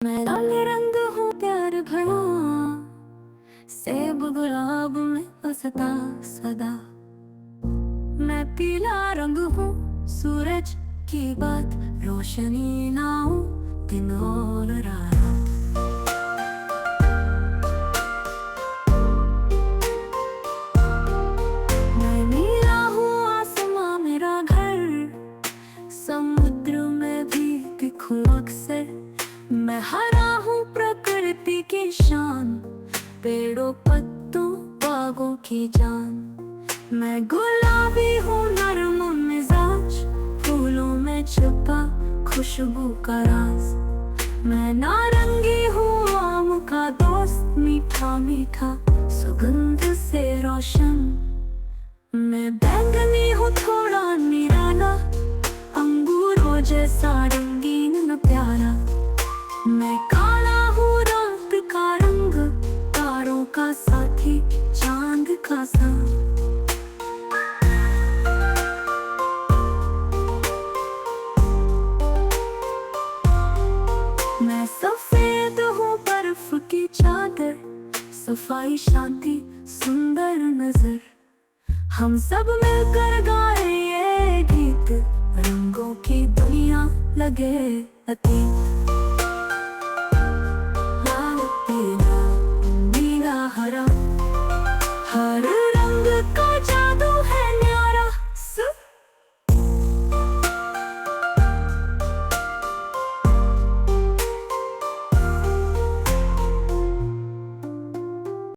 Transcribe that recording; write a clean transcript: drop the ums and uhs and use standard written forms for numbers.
मैं लाल रंग हूँ प्यार भरा, सेब गुलाब में बसता सदा। मैं पीला रंग हूँ सूरज की बात, रोशनी ना हूँ दिन और रात। मैं नीला हूँ आसमां मेरा घर, समुद्र में भी दिखूं अक्सर। मैं हरा हूँ प्रकृति की शान, पेड़ों पत्तों बागों की जान। मैं गुलाबी हूँ नरम मिजाज, फूलों में छुपा खुशबू का राज। मैं नारंगी हूँ आम का दोस्त, मीठा मीठा सुगंध से रोशन। मैं बैंगनी हूँ थोड़ा निराला, अंगूरों जैसा रंगीन न प्यारा। मैं काला हूँ रात का रंग, तारों का साथी चांद का संग। मैं सफेद हूँ बर्फ की चादर, सफाई शांति सुंदर नजर। हम सब मिलकर गाए ये गीत, रंगों की दुनिया लगे अतीत।